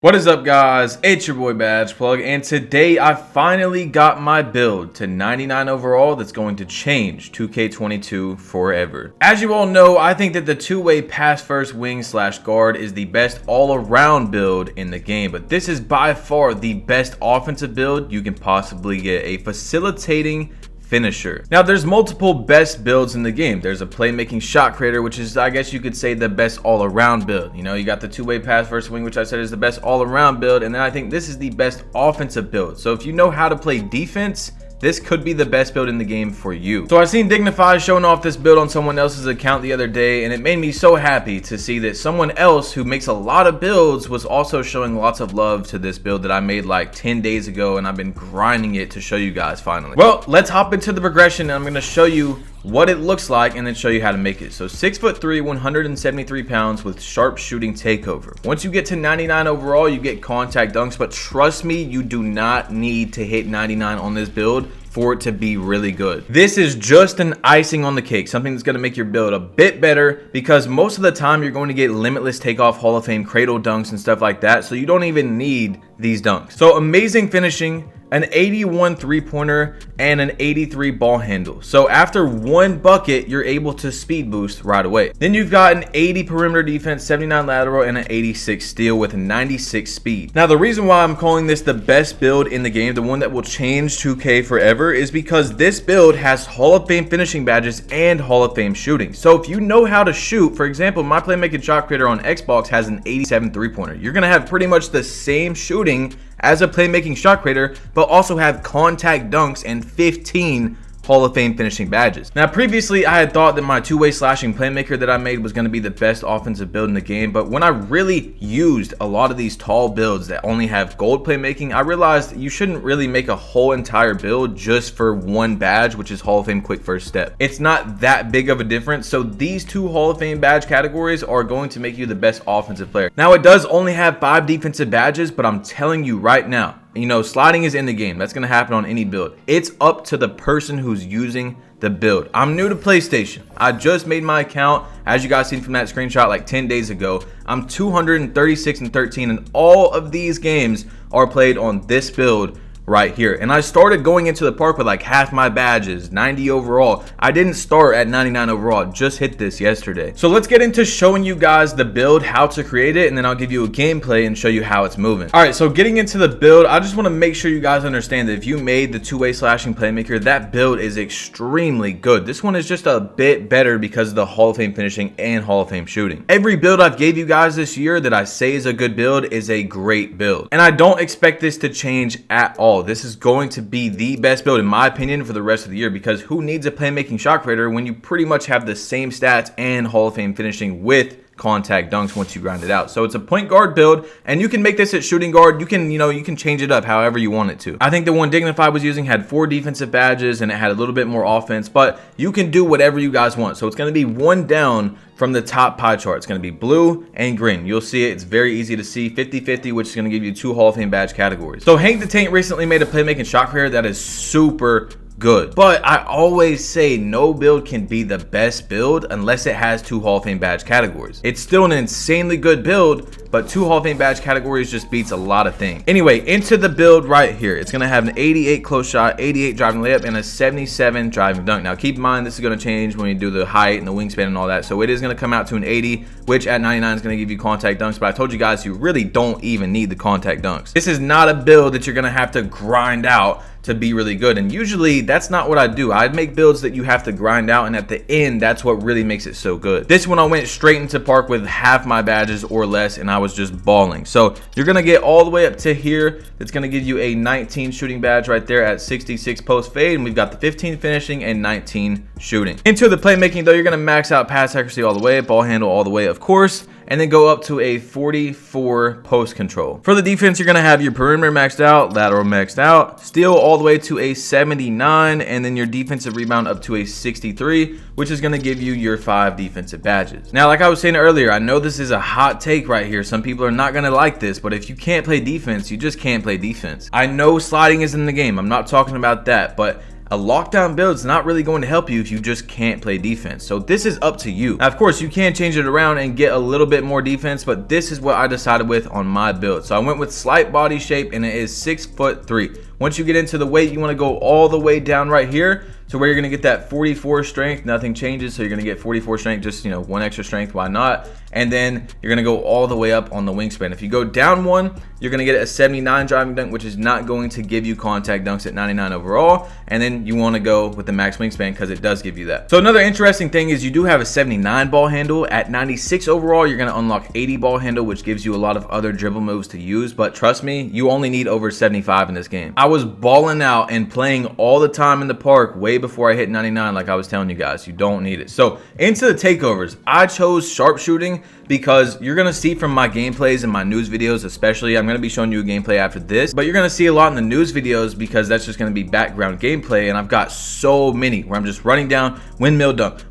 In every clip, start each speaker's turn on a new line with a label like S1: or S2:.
S1: What is up, guys? It's your boy Badge Plug, and today I finally got my build to 99 overall that's going to change 2K22 forever. As you all know, I think that the two-way pass first wing / guard is the best all-around build in the game, but this is by far the best offensive build you can possibly get, a facilitating finisher. Now, there's multiple best builds in the game. There's a playmaking shot creator, which is, I guess you could say, the best all-around build. You know, you got the two-way pass first wing, which I said is the best all-around build, and then I think this is the best offensive build. So if you know how to play defense, this could be the best build in the game for you. So I seen Dignify showing off this build on someone else's account the other day, and it made me so happy to see that someone else who makes a lot of builds was also showing lots of love to this build that I made like 10 days ago, and I've been grinding it to show you guys finally. Well, let's hop into the progression, and I'm going to show you what it looks like and then show you how to make it. So 6'3", 173 pounds with sharp shooting takeover. Once you get to 99 overall, you get contact dunks, but trust me, you do not need to hit 99 on this build for it to be really good. This is just an icing on the cake, something that's going to make your build a bit better, because most of the time you're going to get limitless takeoff Hall of Fame cradle dunks and stuff like that, so you don't even need these dunks. So amazing finishing, an 81 three-pointer, and an 83 ball handle. So after one bucket, you're able to speed boost right away. Then you've got an 80 perimeter defense, 79 lateral, and an 86 steal with 96 speed. Now, the reason why I'm calling this the best build in the game, the one that will change 2K forever, is because this build has Hall of Fame finishing badges and Hall of Fame shooting. So if you know how to shoot, for example, my playmaking shot creator on Xbox has an 87 three-pointer. You're gonna have pretty much the same shooting as a playmaking shot creator, but also have contact dunks and 15 Hall of Fame finishing badges. Now, previously I had thought that my two-way slashing playmaker that I made was going to be the best offensive build in the game, but when I really used a lot of these tall builds that only have gold playmaking, I realized you shouldn't really make a whole entire build just for one badge, which is Hall of Fame quick first step. It's not that big of a difference, so these two Hall of Fame badge categories are going to make you the best offensive player. Now, it does only have 5 defensive badges, but I'm telling you right now, you know, sliding is in the game. That's going to happen on any build. It's up to the person who's using the build. I'm new to PlayStation. I just made my account, as you guys seen from that screenshot, like 10 days ago. I'm 236-13, and all of these games are played on this build right here. And I started going into the park with like half my badges, 90 overall. I didn't start at 99 overall, just hit this yesterday. So let's get into showing you guys the build, how to create it, and then I'll give you a gameplay and show you how it's moving. All right, so getting into the build, I just want to make sure you guys understand that if you made the two-way slashing playmaker, that build is extremely good. This one is just a bit better because of the Hall of Fame finishing and Hall of Fame shooting. Every build I've gave you guys this year that I say is a good build is a great build, and I don't expect this to change at all. This is going to be the best build in my opinion for the rest of the year, because who needs a playmaking shot creator when you pretty much have the same stats and Hall of Fame finishing with contact dunks once you grind it out? So it's a point guard build, and you can make this at shooting guard. You can, you can change it up however you want it to. I think the one Dignify was using had 4 defensive badges and it had a little bit more offense, but you can do whatever you guys want. So it's going to be one down from the top pie chart. It's going to be blue and green. You'll see it. It's very easy to see. 50-50, which is going to give you 2 Hall of Fame badge categories. So Hank the Tank recently made a playmaking shot creator that is super good, but I always say no build can be the best build unless it has 2 Hall of Fame badge categories. It's still an insanely good build, but 2 Hall of Fame badge categories just beats a lot of things. Anyway, into the build right here. It's going to have an 88 close shot, 88 driving layup, and a 77 driving dunk. Now keep in mind, this is going to change when you do the height and the wingspan and all that, so it is going to come out to an 80, which at 99 is going to give you contact dunks, but I told you guys you really don't even need the contact dunks. This is not a build that you're going to have to grind out to be really good, and usually that's not what I do. I make builds that you have to grind out, and at the end that's what really makes it so good. This one I went straight into park with half my badges or less, and I was just balling. So you're gonna get all the way up to here. It's gonna give you a 19 shooting badge right there at 66 post fade, and we've got the 15 finishing and 19 shooting. Into the playmaking though, you're gonna max out pass accuracy all the way, ball handle all the way, of course, and then go up to a 44 post control. For the defense, you're gonna have your perimeter maxed out, lateral maxed out, steal all the way to a 79, and then your defensive rebound up to a 63, which is gonna give you your 5 defensive badges. Now, like I was saying earlier, I know this is a hot take right here. Some people are not gonna like this, but if you can't play defense, you just can't play defense. I know sliding is in the game. I'm not talking about that, but a lockdown build is not really going to help you if you just can't play defense. So this is up to you. Now, of course, you can change it around and get a little bit more defense, but this is what I decided with on my build. So I went with slight body shape, and it is 6'3". Once you get into the weight, you want to go all the way down right here to where you're going to get that 44 strength. Nothing changes, so you're going to get 44 strength, just, you know, one extra strength, why not? And then you're going to go all the way up on the wingspan. If you go down one, you're going to get a 79 driving dunk, which is not going to give you contact dunks at 99 overall. And then you want to go with the max wingspan because it does give you that. So another interesting thing is you do have a 79 ball handle. At 96 overall, you're going to unlock 80 ball handle, which gives you a lot of other dribble moves to use. But trust me, you only need over 75 in this game. I was balling out and playing all the time in the park way before I hit 99, like I was telling you guys. You don't need it. So into the takeovers, I chose sharpshooting because you're going to see from my gameplays and my news videos, especially, I'm going to be showing you a gameplay after this, but you're going to see a lot in the news videos because that's just going to be background gameplay. And I've got so many where I'm just running down windmill dunk,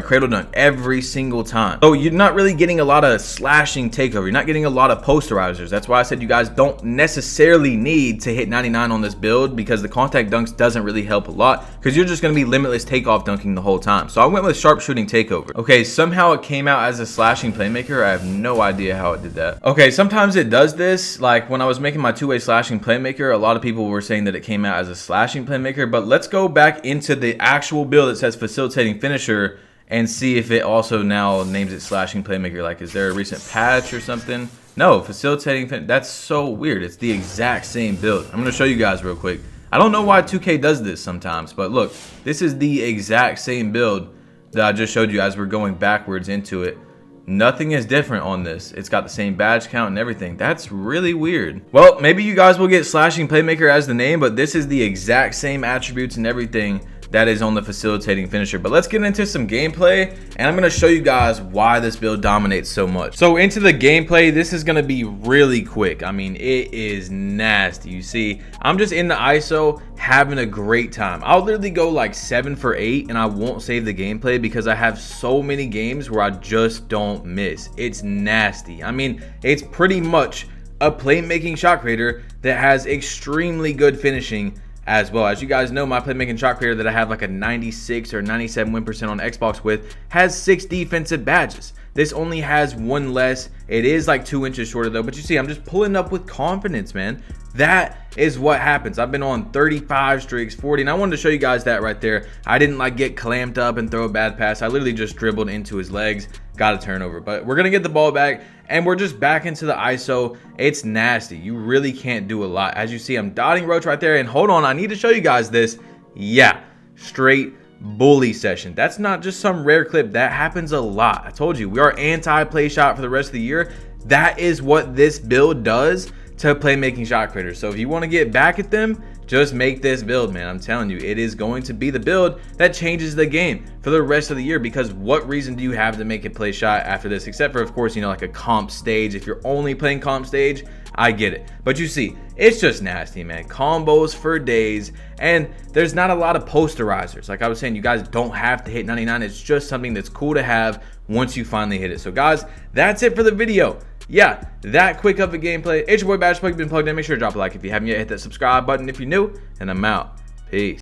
S1: cradle dunk every single time. So you're not really getting a lot of slashing takeover. You're not getting a lot of posterizers. That's why I said you guys don't necessarily need to hit 99 on this build, because the contact dunks doesn't really help a lot because you're just going to be limitless takeoff dunking the whole time. So I went with sharpshooting takeover. Okay, somehow it came out as a slashing playmaker. I have no idea how it did that. Okay, sometimes it does this. Like when I was making my two-way slashing playmaker, a lot of people were saying that it came out as a slashing playmaker, but let's go back into the actual build that says facilitating finisher and see if it also now names it slashing playmaker. Like, is there a recent patch or something? No, facilitating, that's so weird. It's the exact same build. I'm gonna show you guys real quick. I don't know why 2K does this sometimes, but look, this is the exact same build that I just showed you as we're going backwards into it. Nothing is different on this. It's got the same badge count and everything. That's really weird. Well, maybe you guys will get slashing playmaker as the name, but this is the exact same attributes and everything that is on the facilitating finisher. But let's get into some gameplay, and I'm going to show you guys why this build dominates so much. So into the gameplay, this is going to be really quick. I mean, it is nasty. You see, I'm just in the ISO having a great time. I'll literally go like 7 for 8 and I won't save the gameplay because I have so many games where I just don't miss. It's nasty. I mean, it's pretty much a playmaking shot creator that has extremely good finishing as well. As you guys know, my playmaking shot creator that I have like a 96 or 97 win percent on Xbox with has 6 defensive badges. This only has 1 less. It is like 2 inches shorter though, but you see, I'm just pulling up with confidence, man. That is what happens. I've been on 35 streaks, 40, and I wanted to show you guys that right there. I didn't like get clamped up and throw a bad pass. I literally just dribbled into his legs, got a turnover. But we're gonna get the ball back and we're just back into the ISO. It's nasty. You really can't do a lot. As you see, I'm dotting Roach right there, and hold on, I need to show you guys this. Yeah, straight bully session. That's not just some rare clip. That happens a lot. I told you, we are anti-play shot for the rest of the year. That is what this build does to playmaking shot creators. So if you want to get back at them, just make this build, man. I'm telling you, it is going to be the build that changes the game for the rest of the year, because what reason do you have to make it play shot after this, except for, of course, you know, like a comp stage. If you're only playing comp stage, I get it. But you see, it's just nasty, man. Combos for days, and there's not a lot of posterizers. Like I was saying, you guys don't have to hit 99. It's just something that's cool to have once you finally hit it. So guys, that's it for the video. Yeah, that quick of a gameplay. It's your boy Badge Plug. You've been plugged in. Make sure to drop a like if you haven't yet. Hit that subscribe button if you're new, and I'm out. Peace.